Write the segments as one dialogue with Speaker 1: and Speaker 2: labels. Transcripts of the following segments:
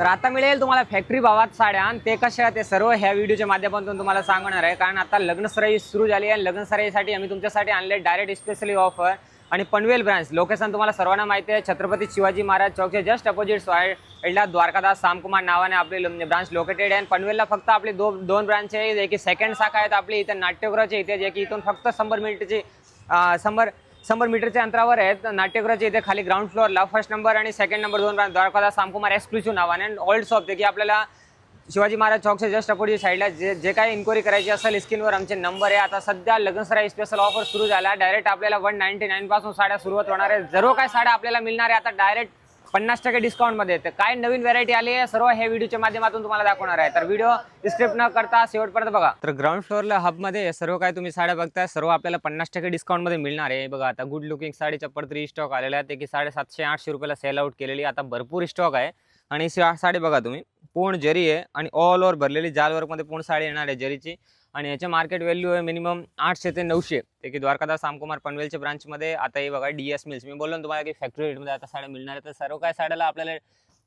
Speaker 1: तर आता मिळेल तुम्हाला फॅक्टरी भावात साड्या आणि ते कशा ते सर्व ह्या व्हिडिओच्या माध्यमातून तुम्हाला सांगणार आहे। कारण आता लग्नसराई सुरू झाली आहे। लग्नसराईसाठी आम्ही तुमच्यासाठी आणले डायरेक्ट स्पेशली ऑफर आणि पनवेल ब्रांच लोकेशन तुम्हाला सर्वांना माहिती आहे, छत्रपती शिवाजी महाराज चौकच्या जस्ट अपोजिट साइडला द्वारकादास सामकुमार नावाने आपली ब्रांच लोकेटेड आहे। पनवेलला फक्त आपली दोन ब्रांच आहे, जे की सेकंड शाखा आहेत आपली इथे नाट्यगृहाच्या इथे, जे की इथून फक्त 100 मीटरच्या अंतरावर आहेत। नाट्यगृहाच्या इथे खाली ग्राउंड फ्लोअरला फर्स्ट नंबर आणि सेकंड नंबर दोन ब्रांच द्वारकादास सामकुमार एक्सक्लुसिव्ह नावाने आणि ओल्ड शॉप, ते की आपल्याला शिवाजी महाराज चौकच्या जस्ट अपोजिट साईडला जे काही इन्क्वायरी करायची असेल स्क्रीनवर आमचे नंबर आहे। आता सध्या लग्नसराई स्पेशल ऑफर सुरू झाला, डायरेक्ट आपल्याला 199 पासून साड्या सुरुवात होणार आहे। सर्व काय साड्या आपल्याला मिळणार आहे आता डायरेक्ट 50% डिस्काउंटमध्ये। तर काय नवीन व्हरायटी आली आहे सर्व हे व्हिडिओच्या माध्यमातून तुम्हाला दाखवणार आहे, तर व्हिडिओ स्किप न करता शेवटपर्यंत बघा। तर ग्राउंड फ्लोअरला हबमध्ये सर्व काय तुम्ही साड्या बघताय सर्व आपल्याला 50% डिस्काउंटमध्ये मिळणार आहे। बघा आता गुड लुकिंग साडी चप्पल 3 स्टॉक आलेला आहे, ते की 750-800 रुपयाला सेल आउट केलेली आता भरपूर स्टॉक आहे। आणि साडी बघा तुम्ही पूर्ण जरी आहे आणि ऑल ओव्हर भरलेली जाल वर्कमध्ये पूर्ण साडी येणार आहे जरीची। आणि याचे मार्केट व्हॅल्यू आहे मिनिमम 800 ते 900, ते की द्वारकादास सामकुमार पनवेलच्या ब्रांचमध्ये। आता हे बघा DS मिल्स, मी बोललो तुम्हाला की फॅक्टरी रेटमध्ये आता साड्या मिळणार आहे। तर सर्व काय साड्याला आपल्याला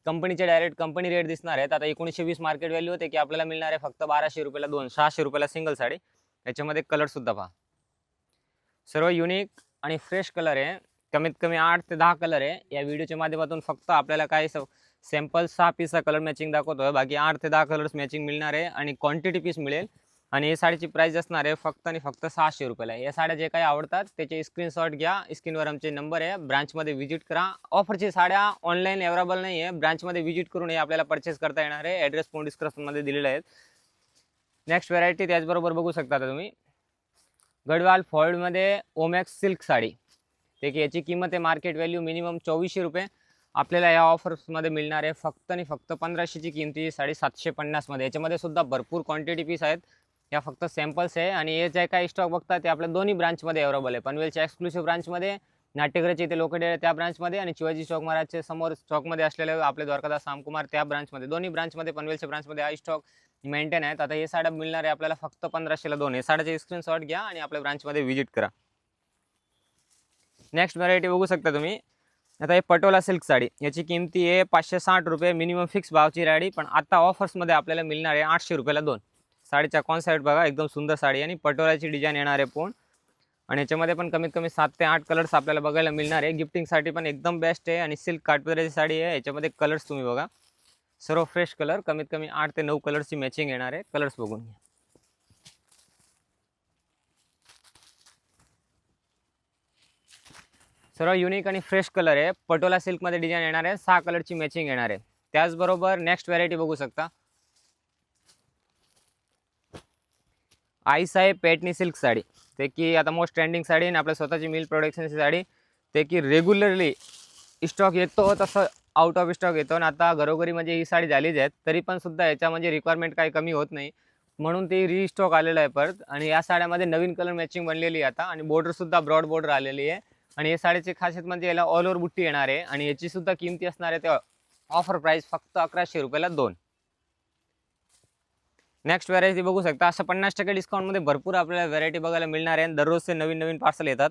Speaker 1: कंपनीचे डायरेक्ट कंपनी रेट दिसणार आहेत। आता 1920 मार्केट व्हॅल्यू होते की आपल्याला मिळणार आहे फक्त 1200 रुपयाला 600 रुपयाला सिंगल साडी। याच्यामध्ये कलर सुद्धा पहा सर्व युनिक आणि फ्रेश कलर आहे, कमीत कमी 8 ते 10 कलर आहे। या व्हिडिओच्या माध्यमातून फक्त आपल्याला काय सॅम्पल 6 पीसचा कलर मॅचिंग दाखवतोय, बाकी 8 ते 10 कलर्स मॅचिंग मिळणार आहे आणि क्वांटिटी पीस मिळेल। आणि या साडीची प्राइस असणार आहे फक्त आणि फक्त 600 रुपयाला। या साड्या जे काही आवडतात त्याचे स्क्रीनशॉट घ्या, स्क्रीनवर आमचे नंबर आहे, ब्रांचमध्ये व्हिजिट करा। ऑफरची साड्या ऑनलाईन अवेलेबल नाही आहे, ब्रांचमध्ये व्हिजिट करून हे आपल्याला परचेस करता येणार आहे। ॲड्रेस फोन डिस्क्रिप्शनमध्ये दिलेले आहेत। नेक्स्ट व्हरायटी त्याचबरोबर बघू शकता आता तुम्ही गडवाल फॉइडमध्ये ओमॅक्स सिल्क साडी, ते की याची किंमत आहे मार्केट व्हॅल्यू मिनिमम 2400 रुपये, आपल्याला या ऑफर्समध्ये मिळणार आहे फक्त आणि फक्त 1500ची किमती साडी 750 मध्ये। याच्यामध्ये सुद्धा भरपूर क्वांटिटी पीस आहेत, या फक्त सॅम्पल्स आहे। आणि हे जे काही स्टॉक बघतात ते आपल्या दोन्ही ब्रांचमध्ये अवेलेबल आहे, पनवेलच्या एक्सक्लुसिव्ह ब्रांचमध्ये, नाट्यगृहाच्या इथे लोकेटेड आहे त्या ब्रांचमध्ये, आणि शिवाजी चौक महाराजच्या समोर स्टॉकमध्ये असलेले आपले द्वारकादास सामकुमार त्या ब्रांचमध्ये। दोन्ही ब्रांचमध्ये पनवेलच्या ब्रांचमध्ये हा स्टॉक मेंटेन आहेत। आता हे साड्या मिळणार आहे आपल्याला फक्त 1500ला 2। हे साड्याचे स्क्रीनशॉट घ्या आणि आपल्या ब्रांचमध्ये व्हिजिट करा। नेक्स्ट व्हरायटी बघू शकता तुम्ही आता हे पटोला सिल्क साडी, याची किमती आहे 560 रुपये मिनिमम फिक्स भावची राडी, पण आता ऑफर्समध्ये आपल्याला मिळणार आहे 800 रुपयाला 2। साडीचा कॉन्सेप्ट बघा एकदम सुंदर साडी आणि पटोलाची डिझाईन येणार आहे पूर्ण, आणि याच्यामध्ये पण कमीत कमी 7 ते 8 कलर्स आपल्याला बघायला मिळणार आहे। गिफ्टिंगसाठी पण एकदम बेस्ट आहे आणि सिल्क काठपदराची साडी आहे। याच्यामध्ये कलर्स तुम्ही बघा सर्व फ्रेश कलर, कमीत कमी 8 ते 9 कलर्सची मॅचिंग येणार आहे। कलर्स बघून घ्या सर्व युनिक आणि फ्रेश कलर आहे, पटोला सिल्कमध्ये डिझाईन येणार आहे, 6 कलरची मॅचिंग येणार आहे। त्याचबरोबर नेक्स्ट व्हरायटी बघू शकता आईसाहेब पेटनी सिल्क साडी, ते की आता मोस्ट ट्रेंडिंग साडी आणि आपल्या स्वतःची मिल प्रोडक्शनची साडी, ते की रेग्युलरली स्टॉक येतो तसं आउट ऑफ स्टॉक येतो। आणि आता घरोघरी म्हणजे ही साडी झालीच आहे, तरी पण सुद्धा याच्या म्हणजे रिक्वायरमेंट काही कमी होत नाही, म्हणून ती रिस्टॉक आलेलं आहे परत। आणि या साड्यामध्ये नवीन कलर मॅचिंग बनलेली आहे आता, आणि बॉर्डर सुद्धा ब्रॉड बॉर्डर आलेली आहे। आणि या साडीची खासियत म्हणजे याला ऑल ओव्हर बुट्टी येणार आहे, आणि याची सुद्धा किमती असणार आहे ते ऑफर प्राइस फक्त 1100 रुपयाला 2। नेक्स्ट व्हरायटी बघू शकता असं 50% डिस्काउंटमध्ये भरपूर आपल्याला व्हरायटी बघायला मिळणार आहे। दररोजचे नवीन नवीन पार्सल येतात,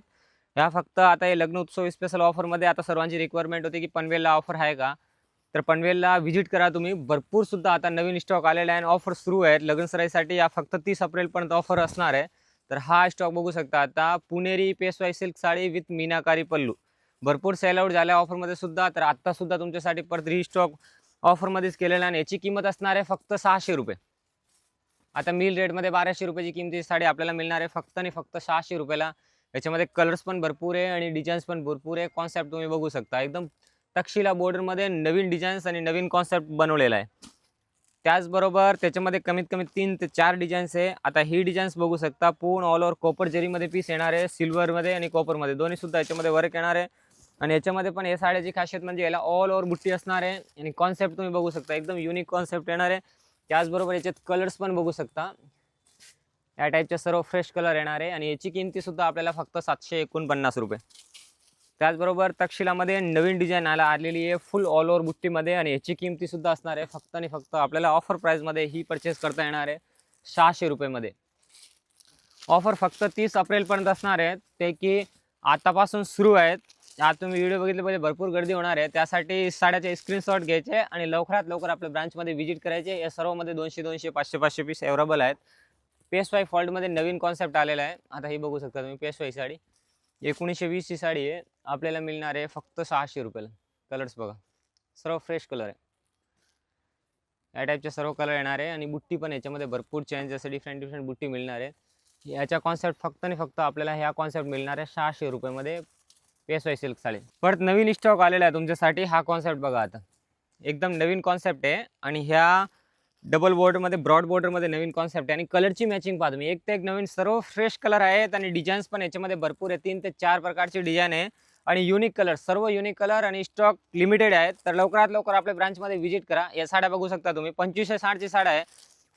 Speaker 1: ह्या फक्त आता हे लग्न उत्सव स्पेशल ऑफरमध्ये। आता सर्वांची रिक्वायरमेंट होती की पनवेलला ऑफर आहे का, तर पनवेलला व्हिजिट करा तुम्ही, भरपूर सुद्धा आता नवीन स्टॉक आलेला आहे आणि ऑफर सुरू आहेत। लग्नसराईसाठी या फक्त 30 एप्रिलपर्यंत ऑफर असणार आहे। तर हा स्टॉक बघू शकता आता पुणेरी पेशवाई सिल्क साडी विथ मीनाकारी पल्लू, भरपूर सेल आउट झाल्या ऑफरमध्ये सुद्धा, तर आत्ता सुद्धा तुमच्यासाठी परत रिस्टॉक ऑफरमध्येच केलेला, आणि याची किंमत असणार आहे फक्त 600 रुपये। आता मिल रेटमध्ये 1200 रुपयाची किमती साडी आपल्याला मिळणार आहे फक्त आणि फक्त 600 रुपयाला। याच्यामध्ये कलर्स पण भरपूर आहे आणि डिझाईन्स पण भरपूर आहे। कॉन्सेप्ट तुम्ही बघू शकता एकदम तक्षशिला बॉर्डरमध्ये नवीन डिझाईन्स आणि नवीन कॉन्सेप्ट बनवलेला आहे। त्याचबरोबर त्याच्यामध्ये कमीत कमी 3 ते 4 डिझाईन्स आहे। आता ही डिझाईन्स बघू शकता पूर्ण ऑल ओव्हर कॉपर जरीमध्ये पीस येणार आहे, सिल्वरमध्ये आणि कॉपरमध्ये दोन्ही सुद्धा याच्यामध्ये वर्क येणार आहे। आणि याच्यामध्ये पण या साड्याची खासियत म्हणजे याला ऑल ओव्हर बुट्टी असणार आहे, आणि कॉन्सेप्ट तुम्ही बघू शकता एकदम युनिक कॉन्सेप्ट येणार आहे। त्याचबरोबर याच्यात कलर्स पण बघू शकता, या टाईपचे सर्व फ्रेश कलर येणार आहे, आणि याची किमती सुद्धा आपल्याला फक्त 749 रुपये। त्याचबरोबर तक्षशिलामध्ये नवीन डिझाईन आलेली आहे फुल ऑल ओव्हर बुट्टीमध्ये, आणि याची किमती सुद्धा असणार आहे फक्त आणि फक्त आपल्याला ऑफर प्राइसमध्ये ही परचेस करता येणार आहे 600 रुपयेमध्ये। ऑफर फक्त 30 एप्रिलपर्यंत असणार आहे, ते की आतापासून सुरू आहेत। आज तुम्ही व्हिडिओ बघितले पाहिजे, भरपूर गर्दी होणार आहे. त्यासाठी साड्याचे स्क्रीनशॉट घ्यायचे आणि लवकरात लवकर आपल्या ब्रांचमध्ये व्हिजिट करायचे. या सर्वमध्ये 200-200, 500-500 पीस अवेलेबल आहेत. पेशवाई फॉल्टमध्ये नवीन कॉन्सेप्ट आलेला आहे. आता ही बघू शकता तुम्ही, पेशवाई साडी 1920 ची साडी आहे. आपल्याला मिळणार आहे फक्त 600 रुपयाला. कलर्स बघा, सर्व फ्रेश कलर आहे. या टाईपचे सर्व कलर येणार आहे आणि बुट्टी पण याच्यामध्ये भरपूर चेंज, जसं डिफरंट बुट्टी मिळणार आहे. याचा कॉन्सेप्ट फक्त आणि फक्त आपल्याला ह्या कॉन्सेप्ट मिळणार आहे 600 रुपयामध्ये. पेशवाई सिल्क साडी परत नवीन स्टॉक आलेला आहे तुमच्यासाठी. हा कॉन्सेप्ट बघा, आता एकदम नवीन कॉन्सेप्ट आहे आणि ह्या डबल बॉर्डरमध्ये, ब्रॉड बॉर्डरमध्ये नवीन कॉन्सेप्ट आहे. आणि कलरची मॅचिंग पहा तुम्ही, एक ते एक नवीन सर्व फ्रेश कलर आहेत आणि डिझाईन्स पण याच्यामध्ये भरपूर आहे. 3 ते 4 प्रकारची डिझाईन आहे आणि युनिक कलर, सर्व युनिक कलर आणि स्टॉक लिमिटेड आहेत. तर लवकरात लवकर आपल्या ब्रांचमध्ये व्हिजिट करा. या साड्या बघू शकता तुम्ही, 2560 ची साड्या आहे.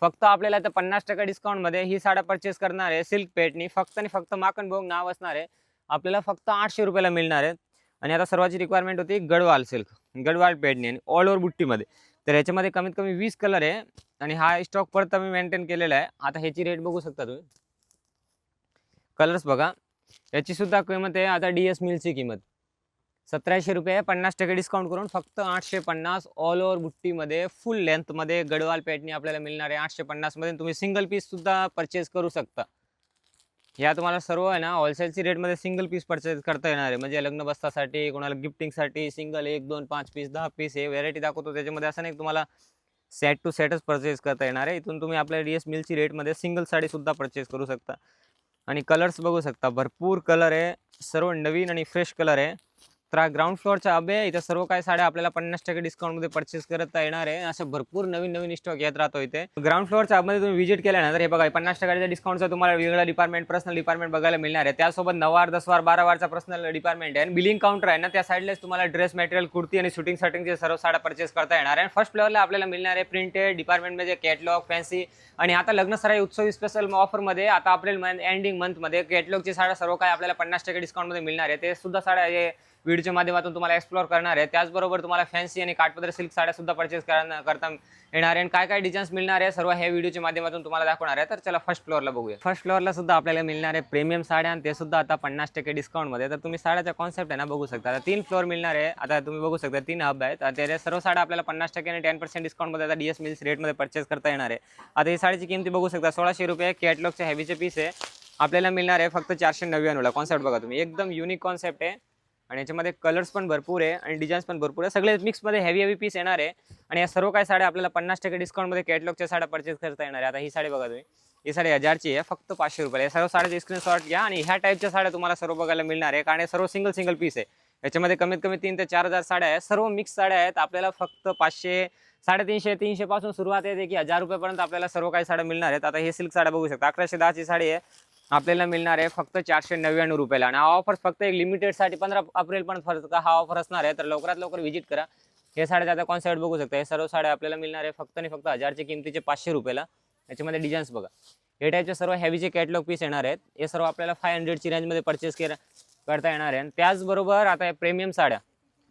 Speaker 1: फक्त आपल्याला तर 50% डिस्काउंटमध्ये ही साड्या परचेस करणार आहे. सिल्क पेटनी फक्त आणि फक्त माखन भोग नाव असणार आहे. आपल्याला फक्त 800 रुपयाला मिळणार आहे. आणि आता सर्वांची रिक्वायरमेंट होती गडवाल सिल्क, गडवाल पेडणी आणि ऑल ओव्हर बुट्टीमध्ये. तर याच्यामध्ये कमीत कमी 20 कलर आहे आणि हा स्टॉक परत आम्ही मेंटेन केलेला आहे. आता ह्याची रेट बघू शकता तुम्ही, कलर्स बघा. याची सुद्धा किंमत आहे आता DS मिलची किंमत 1700 रुपये, 50% डिस्काउंट करून फक्त 850. ऑल ओव्हर बुट्टीमध्ये फुल लेंथमध्ये गडवाल पेटणी आपल्याला मिळणार आहे 850 मध्ये. तुम्ही सिंगल पीस सुद्धा परचेस करू शकता. ह्या तुम्हाला सर्व आहे ना होलसेलची रेटमध्ये सिंगल पीस परचेस करता येणार आहे. म्हणजे लग्न बस्तासाठी, कोणाला गिफ्टिंगसाठी सिंगल 1, 2, 5 पीस, 10 पीस हे व्हेरायटी दाखवतो. त्याच्यामध्ये असं नाही तुम्हाला सेट टू सेटच परचेस करता येणार आहे. इथून तुम्ही आपल्या DS मिलची रेटमध्ये सिंगल साडी सुद्धा परचेस करू शकता. आणि कलर्स बघू शकता, भरपूर कलर आहे, सर्व नवीन आणि फ्रेश कलर आहे. तर ग्राउंड फ्लोअरच्या अबे इथं सर्व काही साड्या आपल्याला 50% डिस्काउंटमध्ये परचेस करता येणार आहे. असे भरपूर नवीन स्टॉक येत राहतो इथे. ग्राउंड फ्लोअरच्या अबमध्ये तुम्ही व्हिजिट केल्यानंतर हे बघा 50% डिस्काउंटचा तुम्हाला वेगळा डिपार्टमेंट, पर्सनल डिपार्टमेंट बघायला मिळणार आहे. त्यासोबत 9वार, 10वार, 12वारचा पर्सनल डिपार्टमेंट आहे आणि बिलिंग काउंटर आहे ना, त्या साईडलाच तुम्हाला ड्रेस मटेरियल, कुर्ती आणि शूटिंगचे सर्व साड्या परचेस करता येणार आहे. फर्स्ट फ्लोअरला आपल्याला मिळणार आहे प्रिंटेड डिपार्टमेंटमध्ये कॅटलॉग, फॅन्सी. आणि आता लग्नसराई उत्सव स्पेशल ऑफरमध्ये आता एप्रिल एंडिंग मंथमध्ये कॅटलॉगची साड्या सर्व काय आपल्याला 50% डिस्काउंटमध्ये मिळणार आहे. ते सुद्धा साड्या व्हिडिओच्या माध्यमातून तुम्हाला एक्सप्लोर करणार आहे. त्याचबरोबर तुम्हाला फॅन्सी आणि काठपदर सिल्क साड्या सुद्धा परचेस करता येणार आहे. आणि काय डिझाईन्स मिळणार आहे सर्व ह्या व्हिडिओच्या माध्यमातून तुम्हाला दाखवणार आहे. तर चला फर्स्ट फ्लोअरला बघूया. फर्स्ट फ्लोअरला सुद्धा आपल्याला मिळणार आहे प्रीमियम साड्या आणि ते सुद्धा आता 50% डिस्काउंटमध्ये. तर तुम्ही साड्याचा कॉन्सेप्ट आहे ना बघू शकता. आता 3 फ्लोअर मिळणार आहे. आता तुम्ही बघू शकता 3 हब आहेत. त्या सर्व साड्या आपल्याला 50% आणि 10% डिस्काउंटमध्ये आता DS मिल्स रेटमध्ये परचेस करता येणार आहे. आता ही साडीची किंमत बघू शकता 1600 रुपये. कॅटलॉगचे हेवीचे पीस आहे, आपल्याला मिळणार आहे फक्त 499ला. कॉन्सेप्ट बघा तुम्ही, एकदम युनिक कॉन्सेप्ट आहे आणि याच्यामध्ये कलर्स पण भरपूर आहे आणि डिझाईन्स पण भरपूर आहे. सगळे मिक्समध्ये हेवी पीस येणार आहे. आणि या सर्व काही साड्या आपल्याला 50% डिस्काउंटमध्ये कॅटलॉगच्या साड्या परचेस करता येणार आहे. आता ही साडी बघा तुम्ही, ही साडी 1000ची आहे, फक्त 500 रुपयाला. या सर्व साड्याचे स्क्रीनशॉट घ्या आणि ह्या टाईपच्या साड्या तुम्हाला सर्व बघायला मिळणार आहे. कारण सर्व सिंगल पीस आहे. याच्यामध्ये कमीत कमी 3 ते 4000 साड्या आहेत, सर्व मिक्स साड्या आहेत. आपल्याला फक्त 500, 350, 300 पासून सुरुवात येते की 1000 रुपयापर्यंत आपल्याला सर्व काही साड्या मिळणार आहेत. आता हे सिल्क साड्या बघू शकता, 1110ची साडी आहे, आपल्याला मिळणार आहे फक्त 499 रुपयाला. आणि हा ऑफर फक्त एक लिमिटेडसाठी 15 एप्रिल पर्यंत हा ऑफर असणार आहे. तर लवकरात लवकर व्हिजिट करा. हे साड्याचा आता कॉन्सेप्ट बघू शकता. हे सर्व साड्या आपल्याला मिळणार आहे फक्त आणि फक्त 1000च्या किमतीचे 500 रुपयाला. याच्यामध्ये डिझाईन्स बघा, हे टाईपचे सर्व हेवीचे कॅटलॉग पीस येणार आहेत. हे सर्व आपल्याला 500ची रेंजमध्ये परचेस करता येणार आहे. त्याचबरोबर आता प्रीमियम साड्या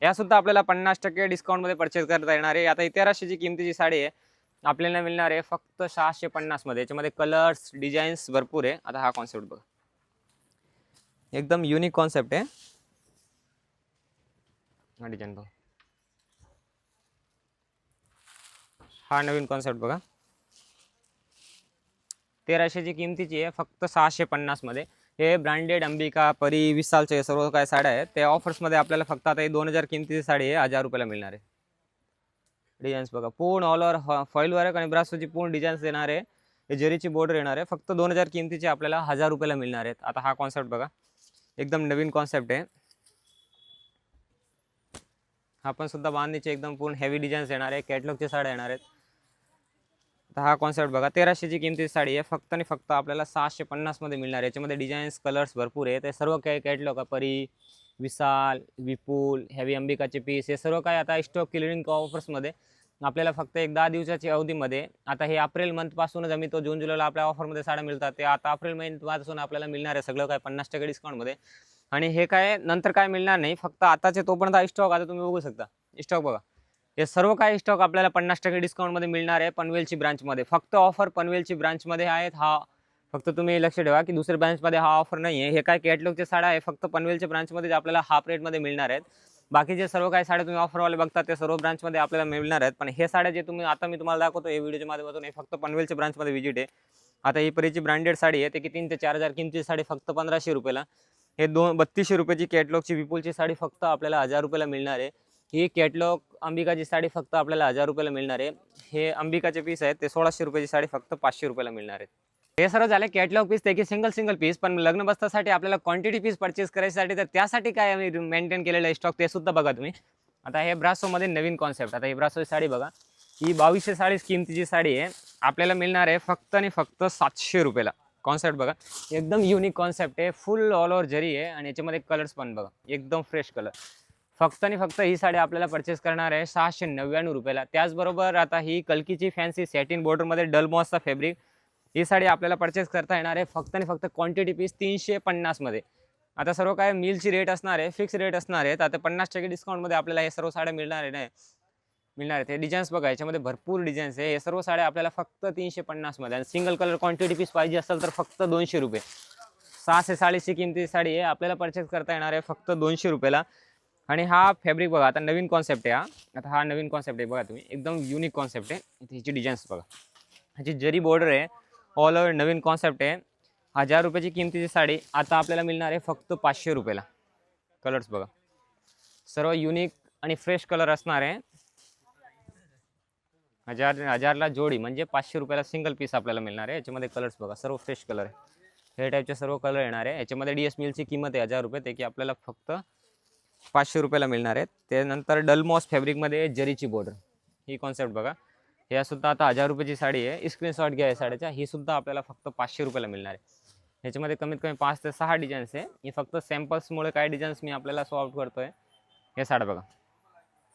Speaker 1: या सुद्धा आपल्याला 50% डिस्काउंटमध्ये परचेस करता येणार आहे. आता 1300ची किमतीची साडी आहे, आपल्याला मिळणार आहे फक्त 650 मध्ये. याच्यामध्ये कलर्स, डिझाईन्स भरपूर आहे. आता हा कॉन्सेप्ट बघा, एकदम युनिक कॉन्सेप्ट आहे. हा डिझाईन बघा, हा नवीन कॉन्सेप्ट बघा. 1300ची किमतीची आहे, फक्त 650 मध्ये. हे ब्रँडेड अंबिका, परी, विशालचे सर्व काय साड्या आहेत, त्या ऑफर्समध्ये आपल्याला फक्त आता 2000 किमतीची साडी आहे 1000 रुपयाला मिळणार आहे. डिझाईन्स बघा, पूर्ण ऑल ओव्हर फॉईल वर्क आणि ब्रासोची पूर्ण डिझाईन्स येणार आहे. हे जरीची बॉर्डर येणार आहे. फक्त 2000 किमतीचे आपल्याला 1000 रुपयाला मिळणार आहेत. आता हा कॉन्सेप्ट बघा, एकदम नवीन कॉन्सेप्ट आहे. हा पण सुद्धा बांधणीचे एकदम पूर्ण हेवी डिझाईन्स येणार आहे, कॅटलॉगच्या साड्या येणार आहेत. आता हा कॉन्सेप्ट बघा, 1300ची किमतीची साडी आहे, फक्त आणि फक्त आपल्याला 650 मध्ये मिळणार आहे. याच्यामध्ये डिझाईन्स, कलर्स भरपूर आहे. ते सर्व काही कॅटलॉग, परी, विशाल, विपुल, हेवी अंबिकाचे पीस, हे सर्व काय आता स्टॉक क्लिअरिंग ऑफर्समध्ये आपल्याला फक्त एक 10 दिवसाची अवधीमध्ये. आता हे एप्रिल मंथपासूनच आम्ही तो जून जुलैला आपल्या ऑफरमध्ये साड्या मिळतात, ते आता एप्रिल महिन्यापासून आपल्याला मिळणार आहे सगळं काय 50% डिस्काउंटमध्ये. आणि हे काय नंतर काय मिळणार नाही, फक्त आताचे तोपर्यंत स्टॉक. आता तुम्ही बघू शकता स्टॉक बघा, हे सर्व काही स्टॉक आपल्याला 50% डिस्काउंटमध्ये मिळणार आहे पनवेलची ब्रांचमध्ये. फक्त ऑफर पनवेलची ब्रांचमध्ये आहेत. हा फक्त तुम्ही लक्ष ठेवा की दुसऱ्या ब्रांचमध्ये हा ऑफर नाही आहे. हे काय कॅटलॉगच्या साड्या आहे, फक्त पनवेलच्या ब्रांचमध्ये आपल्याला हाफ रेटमध्ये मिळणार आहेत. बाकीचे सर्व काही साड्या तुम्ही ऑफरवाले बघता ते सर्व ब्रांचमध्ये आपल्याला मिळणार आहेत. पण हे साड्या जे तुम्ही आता मी तुम्हाला दाखवतो हे व्हिडिओच्या माध्यमातून, हे फक्त पनवेलच्या ब्रांचमध्ये व्हिजिट आहे. आता ही परीची ब्रँडेड साडी आहे, ते की 3 ते 4,000 किमतीची साडी फक्त 1,500 रुपयाला. हे 3200 रुपयाची कॅटलॉगची विपुलची साडी फक्त आपल्याला 1000 रुपयाला मिळणार आहे. ही कॅटलॉग अंबिकाची साडी फक्त आपल्याला 1000 रुपयाला मिळणार आहे. हे अंबिकाचे पीस आहेत ते 1600 रुपयाची साडी फक्त 500 रुपयाला मिळणार आहेत. हे सर्व झाले कॅटलॉग पीस, ते की सिंगल पीस. पण लग्न बस्तासाठी आपल्याला क्वांटिटी पीस परचेस करायसाठी, तर त्यासाठी काय आम्ही मेंटेन केलेलं आहे स्टॉक ते सुद्धा बघा तुम्ही. आता हे ब्रासोमध्ये नवीन कॉन्सेप्ट, आता ही ब्रासोची साडी बघा, ही 2240 किमतीची साडी आहे, आपल्याला मिळणार आहे फक्त आणि फक्त 700 रुपयाला. कॉन्सेप्ट बघा, एकदम युनिक कॉन्सेप्ट आहे, फुल ऑल ओव्हर जरी आहे आणि याच्यामध्ये कलर्स पण बघा एकदम फ्रेश कलर. फक्त आणि फक्त ही साडी आपल्याला परचेस करणार आहे 699 रुपयाला. त्याचबरोबर आता ही कल्कीची फॅन्सी सॅटिन बॉर्डरमध्ये डल मॉसचा फॅब्रिक, ही साडी आपल्याला परचेस करता येणार आहे फक्त आणि फक्त क्वांटिटी पीस 350 मध्ये. आता सर्व काय मिलची रेट असणार आहे, फिक्स रेट असणार आहेत. आता 50% डिस्काउंटमध्ये आपल्याला हे सर्व साड्या मिळणार आहेत. हे डिझाईन्स बघा, याच्यामध्ये भरपूर डिझाईन्स आहे. हे सर्व साड्या आपल्याला फक्त 350 मध्ये. आणि सिंगल कलर क्वांटिटी पीस पाहिजे असेल तर फक्त 200 रुपये. 640ची किमतीची साडी आहे, आपल्याला परचेस करता येणार आहे फक्त 200 रुपयाला. आणि हा फॅब्रिक बघा, आता नवीन कॉन्सेप्ट आहे आता हा नवीन कॉन्सेप्ट आहे बघा तुम्ही, एकदम युनिक कॉन्सेप्ट आहे. ह्याची डिझाईन्स बघा, ह्याची जरी बॉर्डर आहे, ऑल ओव्हर नवीन कॉन्सेप्ट आहे. 1000 रुपयाची किमतीची साडी आता आपल्याला मिळणार आहे फक्त 500 रुपयाला. कलर्स बघा, सर्व युनिक आणि फ्रेश कलर असणार आहे. 1000ला जोडी म्हणजे 500 रुपयाला सिंगल पीस आपल्याला मिळणार आहे. याच्यामध्ये कलर्स बघा, सर्व फ्रेश कलर आहे. हे टाईपचे सर्व कलर येणार आहे. याच्यामध्ये DS मिलची किंमत आहे 1000 रुपये, ते की आपल्याला फक्त 500 रुपयाला मिळणार आहेत. त्यानंतर डलमॉस फॅब्रिकमध्ये जरीची बॉर्डर, ही कॉन्सेप्ट बघा, हे सुद्धा आता 1000 रुपयाची साडी आहे. स्क्रीनशॉट घ्या या साडीचा, ही सुद्धा आपल्याला फक्त 500 रुपयाला मिळणार आहे. ह्याच्यामध्ये कमीत कमी 5 ते 6 डिझाईन्स आहे. हे फक्त सॅम्पल्समुळे काय डिझाईन्स मी आपल्याला सॉल्व करतोय. हे साड्या बघा,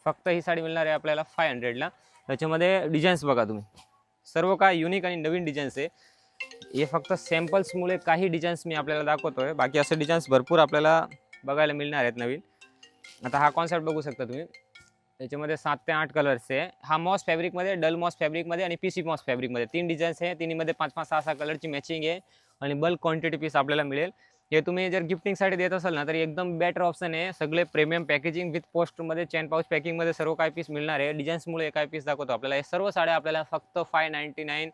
Speaker 1: फक्त ही साडी मिळणार आहे आपल्याला 500ला. त्याच्यामध्ये डिझाईन्स बघा तुम्ही, सर्व काय युनिक आणि नवीन डिझाईन्स आहे. हे फक्त सॅम्पल्समुळे काही डिझाईन्स मी आपल्याला दाखवतोय, बाकी असे डिझाईन्स भरपूर आपल्याला बघायला मिळणार आहेत नवीन. आता हा कॉन्सेप्ट बघू शकता तुम्ही, याच्यामध्ये 7 ते 8 कलर्स आहे. हा मॉस फॅब्रिकमध्ये, डल मॉस फॅब्रिकमध्ये आणि PC मॉस फॅब्रिकमध्ये 3 डिझाईन्स आहे. तिन्हीमध्ये 5-5, 6-6 कलरची मॅचिंग आहे आणि बल्क क्वांटिटी पीस आपल्याला मिळेल. हे तुम्ही जर गिफ्टिंगसाठी देत असाल ना, तर एकदम बेटर ऑप्शन आहे. सगळे प्रीमियम पॅकेजिंग विथ पोस्टमध्ये, चेन पाऊच पॅकिंगमध्ये सर्व काय पीस मिळणार आहे. डिझाईन्समुळे काय पीस दाखवतो आपल्याला. हे सर्व साड्या आपल्याला फक्त 599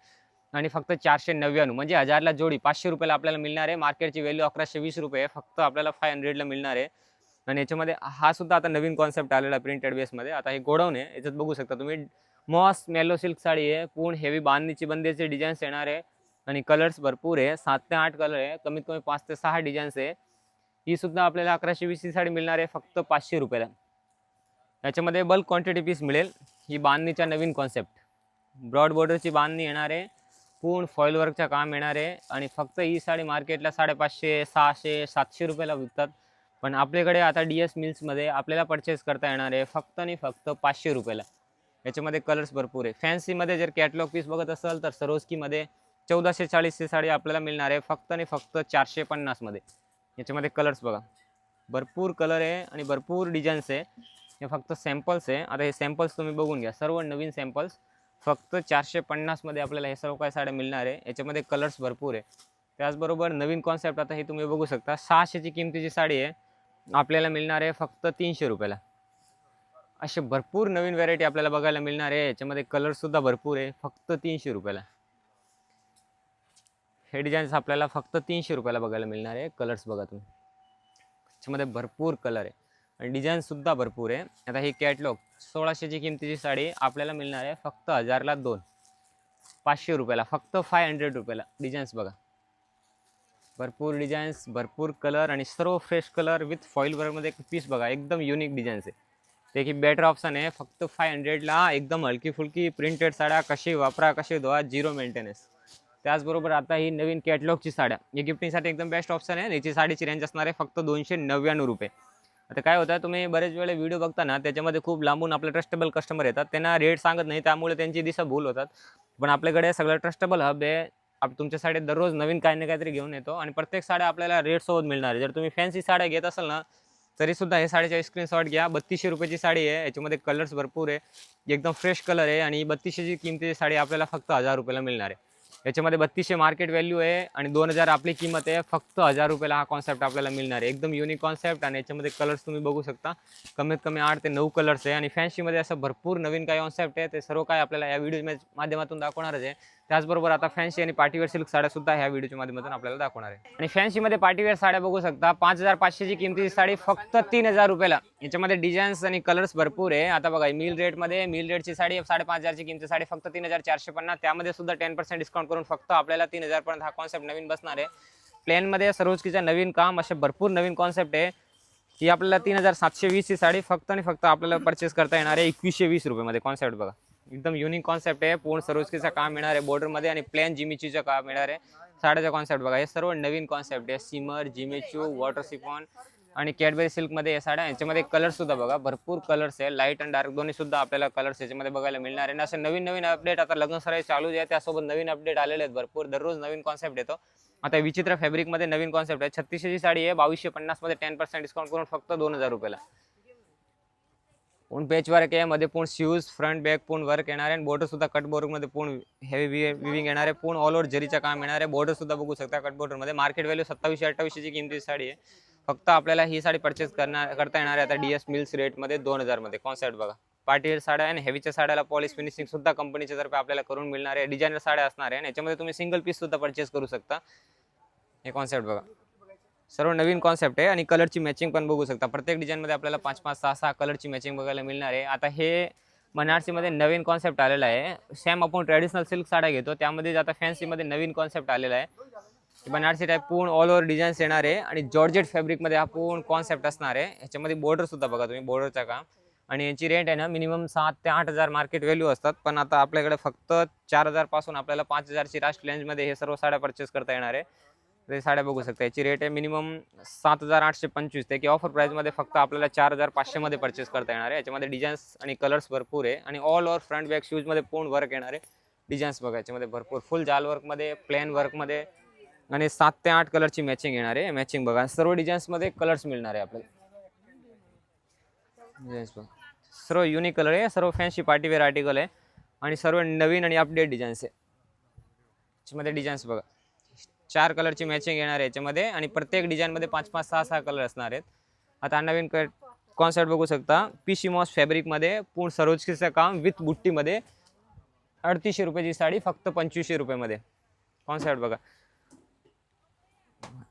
Speaker 1: आणि फक्त 499 म्हणजे 1000ला जोडी 500 रुपयाला आपल्याला मिळणार आहे. मार्केटची व्हॅल्यू 1120 रुपये आहे, फक्त आपल्याला 500ला मिळणार आहे. आणि याच्यामध्ये हा सुद्धा आता नवीन कॉन्सेप्ट आलेला प्रिंटेड बेसमध्ये. आता हे गोडाऊन आहे, याच्यात बघू शकता तुम्ही, मॉस मेलो सिल्क साडी आहे, पूर्ण हेवी बांधणीची बंदीचे डिझाईन्स येणार आहे आणि कलर्स भरपूर आहे. 7 ते 8 कलर आहे, कमीत कमी 5 ते 6 डिझाईन्स आहे. ही सुद्धा आपल्याला 1120 साडी मिळणार आहे फक्त 500 रुपयाला. याच्यामध्ये बल्क क्वांटिटी पीस मिळेल. ही बांधणीचा नवीन कॉन्सेप्ट, ब्रॉड बॉर्डरची बांधणी येणार आहे, पूर्ण फॉईल वर्कचं काम येणार आहे. आणि फक्त ही साडी मार्केटला 550, 600, 700 रुपयाला विकतात. पण आपल्याकडे आता DS मिल्समध्ये आपल्याला परचेस करता येणार आहे फक्त आणि फक्त 500 रुपयाला. याच्यामध्ये कलर्स भरपूर आहे. फॅन्सीमध्ये जर कॅटलॉग पीस बघत असाल तर सरोस्कीमध्ये 1440ची साडी आपल्याला मिळणार आहे फक्त आणि फक्त 450 मध्ये. याच्यामध्ये कलर्स बघा, भरपूर कलर आहे आणि भरपूर डिझाईन्स आहे. हे फक्त सॅम्पल्स आहे. आता हे सॅम्पल्स तुम्ही बघून घ्या, सर्व नवीन सॅम्पल्स फक्त 450 मध्ये आपल्याला हे सर्व काय साड्या मिळणार आहे. याच्यामध्ये कलर्स भरपूर आहे. त्याचबरोबर नवीन कॉन्सेप्ट आता हे तुम्ही बघू शकता, 600ची किमतीची साडी आहे, आपल्याला मिळणार आहे फक्त 300 रुपयाला. असे भरपूर नवीन व्हरायटी आपल्याला बघायला मिळणार आहे. याच्यामध्ये कलर सुद्धा भरपूर आहे, फक्त 300 रुपयाला. हे डिझाईन्स आपल्याला फक्त 300 रुपयाला बघायला मिळणार आहे. कलर्स बघा तुम्ही, याच्यामध्ये भरपूर कलर आहे आणि डिझाईन सुद्धा भरपूर आहे. आता ही कॅटलॉग 1600ची किमतीची साडी आपल्याला मिळणार आहे फक्त 1000ला 2, 500 रुपयाला, फक्त 500 रुपयाला. डिझाईन्स बघा, भरपूर डिझाईन्स, भरपूर कलर आणि सर्व फ्रेश कलर विथ फॉईल वर्कमध्ये एक पीस बघा, एकदम युनिक डिझाईन्स आहे. ते की बेटर ऑप्शन आहे. फक्त 500ला एकदम हलकी फुलकी प्रिंटेड साड्या, कशी वापरा कशी धुवा, 0 मेंटेनन्स. त्याचबरोबर आता ही नवीन कॅटलॉगची साड्या, ही गिफ्टिंगसाठी एकदम बेस्ट ऑप्शन आहे. याची साडीची रेंज असणार आहे फक्त 299 रुपये. आता काय होतं, तुम्ही बरेच वेळे व्हिडिओ बघता ना, त्याच्यामध्ये खूप लांबून आपले ट्रस्टेबल कस्टमर येतात, त्यांना रेट सांगत नाही, त्यामुळे त्यांची दिशाभूल होतात. पण आपल्याकडे सगळं ट्रस्टेबल हब आहे. तुमच्यासाठी दररोज नवीन काही ना काहीतरी घेऊन येतो आणि प्रत्येक साड्या आपल्याला रेटसोबत मिळणार आहे. जर तुम्ही फॅन्सी साड्या घेत असाल ना, तरीसुद्धा हे साडीचा स्क्रीनशॉट घ्या. 3200 रुपयाची साडी आहे, याच्यामध्ये कलर्स भरपूर आहे, एकदम फ्रेश कलर आहे आणि 3200ची किमतीची साडी आपल्याला फक्त 1000 रुपयाला मिळणार आहे. याच्यामध्ये 3200 मार्केट व्हॅल्यू आहे आणि 2000 आपली किंमत आहे. फक्त 1000 रुपयाला हा कॉन्सेप्ट आपल्याला मिळणार आहे. एकदम युनिक कॉन्सेप्ट आणि याच्यामध्ये कलर्स तुम्ही बघू शकता, कमीत कमी 8 ते 9 कलर्स आहे आणि फॅन्सीमध्ये असं भरपूर नवीन काही कॉन्सेप्ट आहे. ते सर्व काय आपल्याला या व्हिडिओ माध्यमातून दाखवणारच आहे. त्याचबरोबर आता फॅन्सी आणि पार्टीवेअर सिल्क साड्या सुद्धा ह्या व्हिडिओच्या माध्यमातून आपल्याला दाखवणार आहे. आणि फॅन्सीमध्ये पार्टीवेअर साड्या बघू शकता, 5500ची किमतीची साडी फक्त 3000 रुपयाला. याच्यामध्ये डिझाईन्स आणि कलर्स भरपूर आहे. आता बघा मिल रेटची साडी 5500ची किमती साडी फक्त 3450, त्यामध्ये सुद्धा 10% डिस्काउंट करून फक्त आपल्याला 3000 पर्यंत हा कॉन्सेप्ट नवीन बसणार आहे. प्लेनमध्ये सरोजकीचं नवीन काम, असे भरपूर नवीन कॉन्सेप्ट आहे. ही आपल्याला 3720 ची साडी फक्त आणि फक्त आपल्याला परचेस करता येणार आहे 2120 रुपयामध्ये. कॉन्सेप्ट बघा, एकदम युनिक कॉन्सेप्ट आहे. पूर्ण सरोजकीचं काम मिळणार आहे बॉर्डरमध्ये आणि प्लेन जिमिचूचं काम मिळणार आहे. साड्याचा कॉन्सेप्ट बघा, हे सर्व नवीन कॉन्सेप्ट आहे. सिमर, जिमिचू, वॉटर सिफॉन आणि कॅडबरी सिल्कमध्ये या साड्या. याच्यामध्ये कलर सुद्धा बघा, भरपूर कलर्स आहे, लाईट आणि डार्क दोन्ही सुद्धा आपल्याला कलर्स याच्यामध्ये बघायला मिळणार आहे. आणि असं नवीन नवीन अपडेट आता लग्न सराई चालू आहे, त्यासोबत नवीन अपडेट आलेले आहेत भरपूर. दररोज नवीन कॉन्सेप्ट येतो. आता विचित्र फॅब्रिकमध्ये नवीन कॉन्सेप्ट आहे. 3600ची साडी आहे 2250 मध्ये 10% डिस्काउंट करून फक्त 2000 रुपयाला. पूर्ण पेच वर्क आहे, मध्ये पूर्ण शूज फ्रंट बॅक पूर्ण वर्क येणार आहे आणि बॉर्डर सुद्धा कट बॉर्डर मध्ये पूर्ण हेवी विविंग येणार आहे. पूर्ण ऑल ओव्हर जरीचं काम येणार आहे. बॉर्डर सुद्धा बघू शकता कट बॉर्डर मध्ये. मार्केट व्हॅल्यू 2700-2800 ची किमतीची साडी आहे. फक्त आपल्याला ही साडी परचेस करता येणार आहे आता DS मिल्स रेट मध्ये 2000 मध्ये. कॉन्सेप्ट बघा, पार्टीवेअर साड्या आणि हेवीच्या साड्याला पॉलिश फिनिशिंग सुद्धा कंपनीच्या तर्फे आपल्याला करून मिळणार आहे. डिझायनर साड्या असणार आहे आणि याच्यामध्ये तुम्ही सिंगल पीस सुद्धा परचेस करू शकता. हे कॉन्सेप्ट बघा, सर्व नवीन कॉन्सेप्ट आहे आणि कलरची मॅचिंग पण बघू शकता. प्रत्येक डिझाईनमध्ये आपल्याला 5-5, 6-6 कलरची मॅचिंग बघायला मिळणार आहे. आता हे बनारसीमध्ये नवीन कॉन्सेप्ट आलेला आहे. सेम आपण ट्रेडिशनल सिल्क साड्या घेतो, त्यामध्ये आता फॅन्सीमध्ये नवीन कॉन्सेप्ट आलेला आहे. बनारसी टाईप पूर्ण ऑल ओव्हर डिझाईन्स येणार आहे आणि जॉर्जेट फॅब्रिकमध्ये हा पूर्ण कॉन्सेप्ट असणार आहे. ह्याच्यामध्ये बॉर्डर सुद्धा बघा तुम्ही, बॉर्डरचं काम. आणि याची रेट आहे ना मिनिमम 7 ते 8000 मार्केट व्हॅल्यू असतात, पण आता आपल्याकडे फक्त 4000 पासून आपल्याला 5000ची रास्ट रेंजमध्ये हे सर्व साड्या परचेस करता येणार आहे. ते साड्या बघू शकता. याची रेट आहे मिनिमम 7825 ते की ऑफर प्राइसमध्ये फक्त आपल्याला 4500 मध्ये परचेस करता येणार आहे. याच्यामध्ये डिझाईन्स आणि कलर्स भरपूर आहे आणि ऑल ओव्हर फ्रंट बॅक शूजमध्ये पूर्ण वर्क येणार आहे. डिझाईन्स बघा याच्यामध्ये भरपूर, फुल जाल वर्कमध्ये, प्लेन वर्कमध्ये आणि 7 ते 8 कलरची मॅचिंग येणार आहे. मॅचिंग बघा, सर्व डिझाईन्समध्ये कलर्स मिळणार आहे आपल्याला. डिझाईन्स बघा, सर्व युनिक कलर आहे, सर्व फॅन्सी पार्टीवेअर आर्टिकल आहे आणि सर्व नवीन आणि अपडेट डिझाईन्स आहे. याच्यामध्ये डिझाईन्स बघा, 4 कलरची मॅचिंग येणार आहे याच्यामध्ये आणि प्रत्येक डिझाईनमध्ये 5-5, 6-6 कलर असणार आहेत. आता नवीन कॉन्सेप्ट बघू शकता, पीसी मॉस फॅब्रिकमध्ये पूर्ण सरोजकीचं काम विथ बुट्टीमध्ये 3800 रुपयाची साडी फक्त 2500 रुपयामध्ये. कॉन्सेप्ट बघा,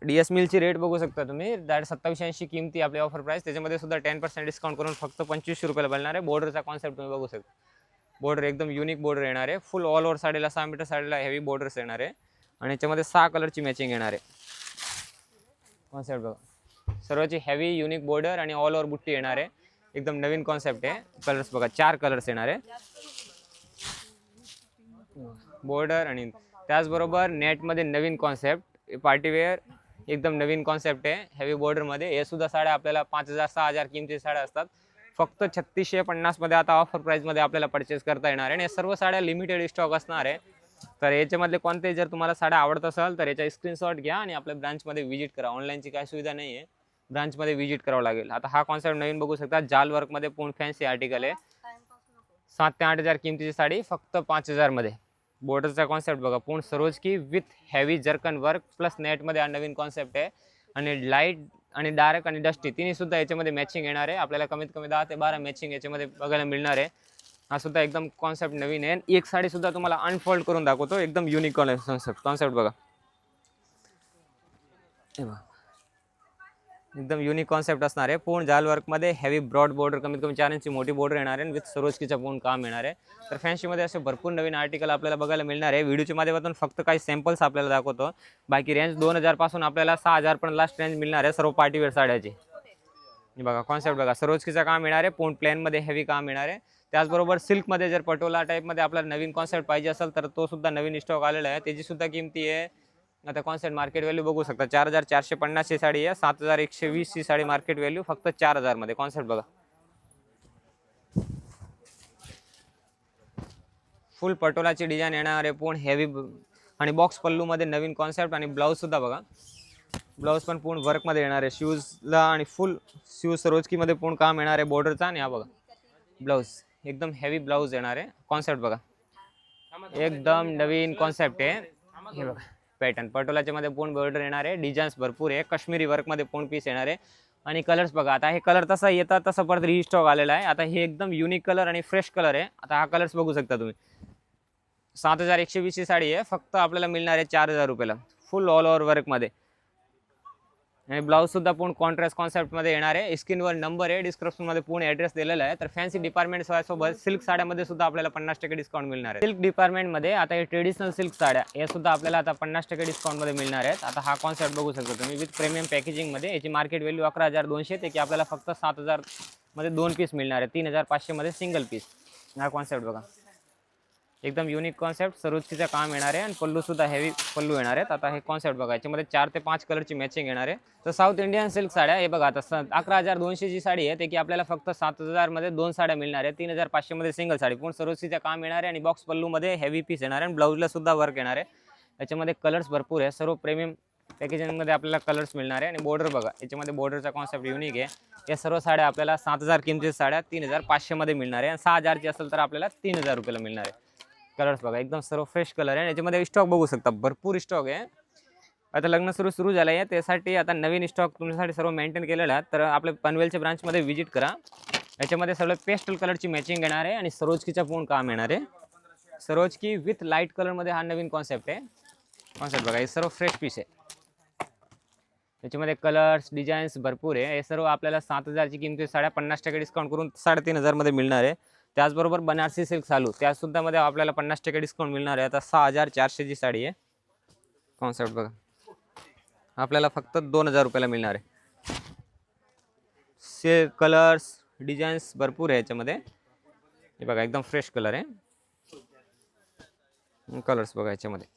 Speaker 1: DS मिलची रेट बघू शकता तुम्ही, 2780 किमती आपली ऑफर प्राइस. त्याच्यामध्ये सुद्धा 10% डिस्काउंट करून फक्त 2500 रुपयाला बनणार आहे. बॉर्डरचा कॉन्सेप्ट तुम्ही बघू शकता, बॉर्डर एकदम युनिक बॉर्डर येणार आहे. फुल ऑल ओव्हर साडीला 6 मीटर साडीला हेवी बॉर्डर्स येणार आहे आणि याच्यामध्ये 6 कलरची मॅचिंग येणार आहे. कॉन्सेप्ट बघा, सर्वची हेवी युनिक बॉर्डर आणि ऑल ओव्हर बुट्टी येणार आहे. एकदम नवीन कॉन्सेप्ट आहे. कलर्स बघा, 4 कलर्स येणार आहे बॉर्डर आणि त्याचबरोबर नेटमध्ये नवीन कॉन्सेप्ट पार्टीवेअर एकदम नवीन कॉन्सेप्ट आहे हेवी बॉर्डरमध्ये. हे सुद्धा साड्या आपल्याला 5000-6000 किमती साड्या असतात, फक्त 3650 मध्ये आता ऑफर प्राइसमध्ये आपल्याला परचेस करता येणार आहे. आणि सर्व साड्या लिमिटेड स्टॉक असणार आहे. तर याच्यामधले कोणते जर तुम्हाला साड्या आवडत असेल तर याचा स्क्रीनशॉट घ्या आणि आपल्या ब्रांचमध्ये व्हिजिट करा. ऑनलाईनची काही सुविधा नाही आहे, ब्रांचमध्ये व्हिजिट करावं लागेल. आता हा कॉन्सेप्ट नवीन बघू शकता, जाल वर्कमध्ये पूर्ण फॅन्सी आर्टिकल आहे. 7 ते 8000 किमतीची साडी फक्त 5000 मध्ये. बॉर्डरचा कॉन्सेप्ट बघा, पूर्ण सरोजकी with heavy zircon work plus नेटमध्ये हा नवीन कॉन्सेप्ट आहे. आणि लाईट आणि डार्क आणि डस्टी तिन्ही सुद्धा याच्यामध्ये मॅचिंग येणार आहे. आपल्याला कमीत कमी 10 ते 12 मॅचिंग याच्यामध्ये बघायला मिळणार आहे. हा सुद्धा एकदम कॉन्सेप्ट नवीन आहे. एक साडी सुद्धा तुम्हाला अनफोल्ड करून दाखवतो, एकदम युनिक कॉन्सेप्ट बघा. एकदम युनिक कॉन्सेप्ट असणार आहे. पूर्ण जाल वर्कमध्ये हेवी ब्रॉड बॉर्डर, कमीत कमी 4 इंची मोठी बॉर्डर येणार आहे विथ सरोजकीचं पूर्ण काम येणार आहे. तर फॅन्सीमध्ये असे भरपूर नवीन आर्टिकल आपल्याला बघायला मिळणार आहे. व्हिडिओच्या माध्यमातून फक्त काही सॅम्पल्स आपल्याला दाखवतो. बाकी रेंज 2000 पासून आपल्याला 6000 पण लास्ट रेंज मिळणार आहे सर्व पार्टीवेअर साड्याची. बघा कॉन्सेप्ट बघा, सरोजकीचं काम येणार आहे, पूर्ण प्लेनमध्ये हेवी काम येणार आहे. त्याचबरोबर सिल्कमध्ये जर पटोला टाईपमध्ये आपल्याला नवीन कॉन्सेप्ट पाहिजे असेल तर तो सुद्धा नवीन स्टॉक आलेला आहे. त्याची सुद्धा किमती आहे, आता कॉन्सेप्ट मार्केट व्हॅल्यू बघू शकता, 4450 ची साडी आहे. 7120 ची साडी मार्केट व्हॅल्यू फक्त 4000 मध्ये. कॉन्सेप्ट बघा, फुल पटोलाची डिझाईन येणार आहे, पूर्ण हेवी आणि बॉक्स पल्लू मध्ये नवीन कॉन्सेप्ट. आणि ब्लाऊज सुद्धा बघा, ब्लाऊज पण पूर्ण वर्क मध्ये येणार आहे शूजला आणि फुल शूज सरोजकी मध्ये पूर्ण काम येणार आहे बॉर्डरचा. आणि हा बघा ब्लाऊज एकदम हेवी ब्लाऊज येणार आहे. कॉन्सेप्ट बघा, एकदम नवीन कॉन्सेप्ट आहे. हे बघा पॅटर्न पटोलाच्या मध्ये पूर्ण बॉर्डर येणार आहे, डिझाईन्स भरपूर आहे, काश्मीरी वर्क मध्ये पूर्ण पीस येणार आहे. आणि कलर्स बघा, आता हे कलर तसा येतात तसं परत रिस्टॉक आलेला आहे. आता हे एकदम युनिक कलर आणि फ्रेश कलर आहे. आता हा कलर्स बघू शकता तुम्ही. 7120 ची साडी आहे, फक्त आपल्याला मिळणार आहे 4000 रुपयाला, फुल ऑल ओव्हर वर्क मध्ये. आणि ब्लाऊज सुद्धा पूर्ण कॉन्ट्रास्ट कॉन्सेप्ट मध्ये येणार आहे. स्क्रीनवर नंबर आहे, डिस्क्रिप्शन मध्ये पूर्ण ॲड्रेस दिलेला आहे. तर फॅन्सी डिपार्टमेंट सोबत सिल्क साड्यामध्ये सुद्धा आपल्याला 50% डिस्काउंट मिळणार आहे. सिल्क डिपार्टमेंट मध्ये आता हे ट्रेडिशनल सिल्क साड्या हे सुद्धा आपल्याला आता 50% डिस्काउंट मध्ये मिळणार आहेत. आता हा कॉन्सेप्ट बघू शकता तुम्ही विथ प्रीमियम पॅकेजिंग मध्ये. याची मार्केट व्हॅल्यू 11200 ते की आपल्याला फक्त 7000 मध्ये 2 पीस मिळणार आहे, 3500 मध्ये सिंगल पीस. हा कॉन्सेप्ट बघा, एकदम युनिक कॉन्सेप्ट, सरोजकीचं काम येणार आहे आणि पल्लू सुद्धा हेवी पल्लू येणार आहेत. आता हे कॉन्सेप्ट बघा, याच्यामध्ये 4 ते 5 कलरची मॅचिंग येणार आहे. तर साऊथ इंडियन सिल्क साड्या हे बघा, आता 11200 ची साडी आहे ते की आपल्याला फक्त 7000 मध्ये 2 साड्या मिळणार आहे, 3500 मध्ये सिंगल साडी. पूर्ण सरोजकीचं काम येणार आहे आणि बॉक्स पल्लू मध्ये हेवी पीस येणार आहे आणि ब्लाऊजला सुद्धा वर्क येणार आहे. याच्यामध्ये कलर्स भरपूर आहे, सर्व प्रीमियम पॅकेजिंग मध्ये आपल्याला कलर्स मिळणार आहे. आणि बॉर्डर बघा, याच्यामध्ये बॉर्डरचा कॉन्सेप्ट युनिक आहे. या सर्व साड्या आपल्याला 7000 किमतीच्या साड्या 3500 मध्ये मिळणार आहे आणि 6000 ची असेल तर आपल्याला 3000 रुपयाला मिळणार आहे. कलर्स बघा, एकदम सर्व फ्रेश कलर आहे. याच्यामध्ये स्टॉक बघू शकता, भरपूर स्टॉक आहे. आता लग्न सुरू झालं आहे, त्यासाठी आता नवीन स्टॉक तुमच्यासाठी सर्व मेंटेन केलेला आहे. तर आपल्या पनवेलच्या ब्रांचमध्ये व्हिजिट करा. याच्यामध्ये सर्व पेस्टल कलरची मॅचिंग येणार आहे आणि सरोजकीचा पूर्ण काम येणार आहे. सरोजकी विथ लाईट कलरमध्ये हा नवीन कॉन्सेप्ट आहे. कॉन्सेप्ट बघा, हे सर्व फ्रेश पीस आहे. याच्यामध्ये कलर्स डिझाईन्स भरपूर आहे. हे सर्व आपल्याला 7000 ची किंमत साड्या 50% डिस्काउंट करून 3500 मध्ये मिळणार आहे. त्याचबरोबर बनारसी सिल्क चालू त्यासुद्धा मध्ये आपल्याला 50% डिस्काउंट मिळणार आहे. आता 6400 ची साडी आहे. कॉन्सेप्ट बघा, आपल्याला फक्त 2000 रुपयाला मिळणार आहे. कलर्स डिझाईन्स भरपूर आहे याच्यामध्ये. हे बघा, एकदम फ्रेश कलर आहे. कलर्स बघा, याच्यामध्ये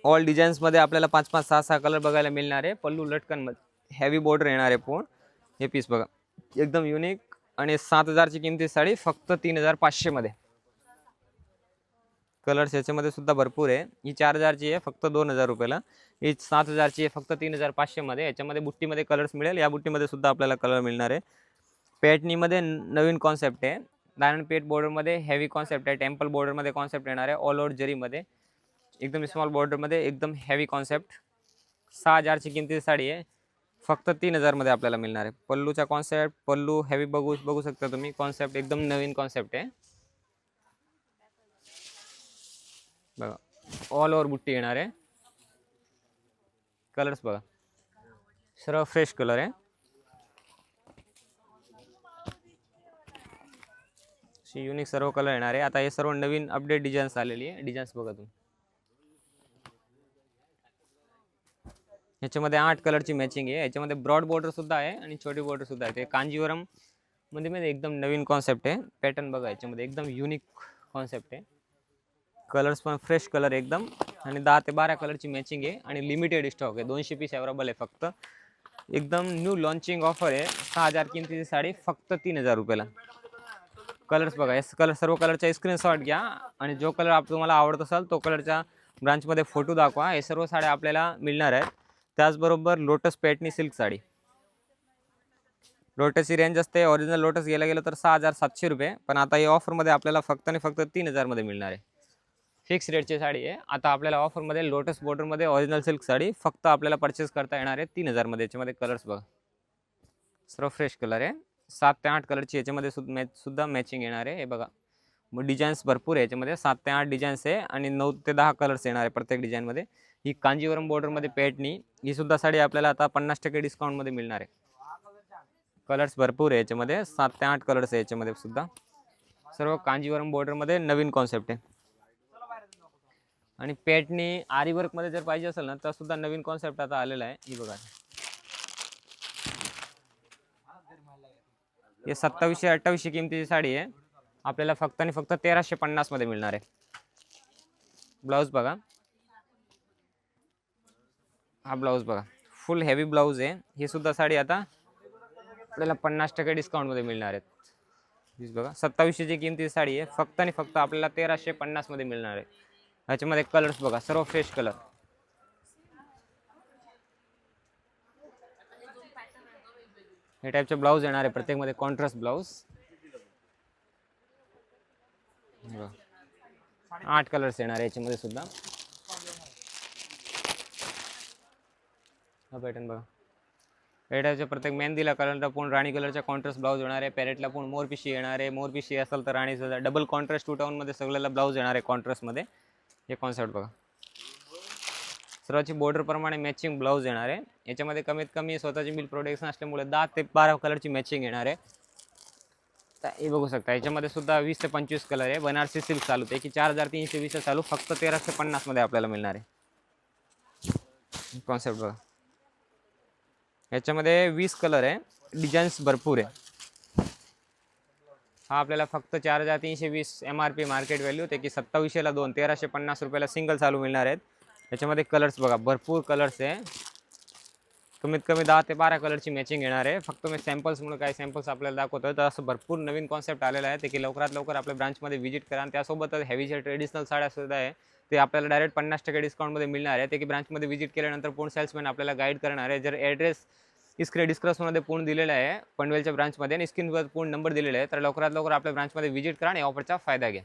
Speaker 1: ऑल डिझाईन्स मध्ये आपल्याला 5-5, 6-6 कलर बघायला मिळणार आहे. पल्लू लटकन मध्ये हेवी बॉर्डर येणार आहे पूर्ण. हे पीस बघा, एकदम युनिक आणि 7000 ची किमती साडी फक्त 3500 मध्ये. कलर्स याच्यामध्ये सुद्धा भरपूर आहे. ही 4000 ची आहे फक्त 2000 रुपयाला. ही 7000 ची आहे फक्त 3500 मध्ये. याच्यामध्ये बुट्टीमध्ये कलर्स मिळेल. या बुट्टीमध्ये सुद्धा आपल्याला कलर मिळणार आहे. पॅटनीमध्ये नवीन कॉन्सेप्ट आहे. डायमंड पेट बॉर्डरमध्ये हेवी कॉन्सेप्ट आहे. टेम्पल बॉर्डरमध्ये कॉन्सेप्ट येणार आहे. ऑल ओव्हर जरीमध्ये एकदम स्मॉल बॉर्डरमध्ये एकदम हेवी कॉन्सेप्ट. 6000 ची किमतीची साडी आहे, फक्त 3000 मध्ये आपल्याला मिळणार आहे. पल्लूचा कॉन्सेप्ट, पल्लू हेवी बघू शकता तुम्ही. कॉन्सेप्ट एकदम नवीन कॉन्सेप्ट आहे बघा. ऑल ओव्हर बुट्टी येणार आहे. कलर्स बघा, सर्व फ्रेश कलर आहे. युनिक सर्व कलर येणार आहे. आता हे सर्व नवीन अपडेट डिझाईन्स आलेली आहे. डिझाईन्स बघा तुम्ही. याच्यामध्ये 8 कलरची मॅचिंग आहे. याच्यामध्ये ब्रॉड बॉर्डर सुद्धा आहे आणि छोटी बॉर्डर सुद्धा आहे. ते कांजीवरम मध्ये एकदम नवीन कॉन्सेप्ट आहे. पॅटर्न बघा, याच्यामध्ये एकदम युनिक कॉन्सेप्ट आहे. कलर्स पण फ्रेश कलर एकदम आणि 10 ते 12 कलरची मॅचिंग आहे आणि लिमिटेड स्टॉक आहे. 200 पीस अवेलेबल आहे फक्त. एकदम न्यू लॉन्चिंग ऑफर आहे. 6000 किमतीची साडी फक्त 3000 रुपयाला. कलर्स बघा, हे कलर सर्व कलरचा स्क्रीनशॉट घ्या आणि जो कलर तुम्हाला आवडत असेल तो कलरच्या ब्रांचमध्ये फोटो दाखवा. हे सर्व साड्या आपल्याला मिळणार आहेत. त्याचबरोबर लोटस पॅटनी सिल्क साडी. लोटसची रेंज असते ओरिजिनल लोटस गेलं तर 6700 रुपये, पण आता या ऑफरमध्ये आपल्याला फक्त आणि फक्त 3000 मध्ये मिळणार आहे. फिक्स रेटची साडी आहे. आता आपल्याला ऑफरमध्ये लोटस बॉर्डरमध्ये ओरिजिनल सिल्क साडी फक्त आपल्याला परचेस करता येणार आहे 3000 मध्ये. याच्यामध्ये कलर्स बघा, सर्व फ्रेश कलर आहे. 7 ते 8 कलरची याच्यामध्ये सुद्धा मॅचिंग येणार आहे. हे बघा, मग डिझाईन्स भरपूर आहे याच्यामध्ये. 7 ते 8 डिझाईन्स आहे आणि 9 ते 10 कलर्स येणार आहे प्रत्येक डिझाईनमध्ये. ही कांजीवरम बॉर्डरमध्ये पॅटनी ही सुद्धा साडी आपल्याला आता 50% डिस्काउंटमध्ये मिळणार आहे. कलर्स भरपूर आहे याच्यामध्ये. 7 ते 8 कलर्स आहे याच्यामध्ये सुद्धा. सर्व कांजीवरम बॉर्डरमध्ये नवीन कॉन्सेप्ट आहे. आणि पॅटनी आरी वर्कमध्ये जर पाहिजे असेल ना तर सुद्धा नवीन कॉन्सेप्ट आता आलेला आहे. ही बघा, हे 2700-2800 किमतीची साडी आहे. आपल्याला फक्त आणि फक्त 1350 मध्ये मिळणार आहे. ब्लाऊज बघा, हा ब्लाऊज बघा, फुल हेवी ब्लाऊज आहे. ही सुद्धा साडी आता आपल्याला 50% डिस्काउंटमध्ये मिळणार आहेत. बघा, 2700 ची किमतीची साडी आहे. फक्त आणि फक्त आपल्याला 1350 मध्ये मिळणार आहे. ह्याच्यामध्ये कलर्स बघा, सर्व फ्रेश कलर. हे टाईपचे ब्लाऊज येणार आहे प्रत्येकमध्ये कॉन्ट्रास्ट ब्लाऊज. बघा. 8 कलर्स येणार आहे याच्यामध्ये सुद्धा. हा पॅटर्न बघा. पेट्याच्या प्रत्येक मेहंदीला कलरला पूर्ण राणी कलरचा कॉन्ट्रास्ट ब्लाऊज येणार आहे. पॅरेटला पूर्ण मोरपिशी येणार आहे. मोरपिशी असेल तर राणी सुद्धा डबल कॉन्ट्रास्ट 2 टोनमध्ये सगळ्याला ब्लाऊज येणार आहे कॉन्ट्रास्टमध्ये. हे कॉन्सेप्ट बघा. सर्वाची बॉर्डर प्रमाणे मॅचिंग ब्लाऊज येणार आहे. याच्यामध्ये कमीत कमी स्वतःची मिल प्रोडक्शन असल्यामुळे 10 ते 12 कलरची मॅचिंग येणार आहे. तर हे बघू शकता. याच्यामध्ये सुद्धा 20 ते 25 कलर आहे. बनारसी सिल्क चालू आहे की 4320 चालू, फक्त 1350 मध्ये आपल्याला मिळणार आहे. कॉन्सेप्ट बघा. याच्यामध्ये 20 कलर आहे. डिझाईन्स भरपूर आहे. हा आपल्याला फक्त 4320 MRP मार्केट व्हॅल्यू ते की 2700ला 2, 1350 रुपयाला सिंगल चालू मिळणार आहेत. याच्यामध्ये कलर्स बघा, भरपूर कलर्स आहे. कमीत कमी 10 ते 12 कलरची मॅचिंग येणार आहे. फक्त मी सॅम्पल्स म्हणून काही सॅम्पल्स आपल्याला दाखवतो. तर असं भरपूर नवीन कॉन्सेप्ट आलेला आहे ते की लवकरात लवकर आपल्या ब्रांचमध्ये व्हिजिट करा. आणि त्यासोबतच हेवीच्या ट्रेडिशनल साड्या सुद्धा आहे ते आपल्याला डायरेक्ट 50% डिस्काउंटमध्ये मिळणार आहे. ते की ब्रांचमध्ये व्हिजिट केल्यानंतर पूर्ण सेल्समॅन आपल्याला गाईड करणार आहे. जर ॲड्रेस स्क्रीन डिस्क्रिप्शनमध्ये पूर्ण दिलेला आहे पनवेलच्या ब्रांचमध्ये आणि स्क्रीनवर पूर्ण नंबर दिलेला आहे. तर लवकरात लवकर आपल्या ब्रांचमध्ये व्हिजिट करा आणि ऑफरचा फायदा घ्या.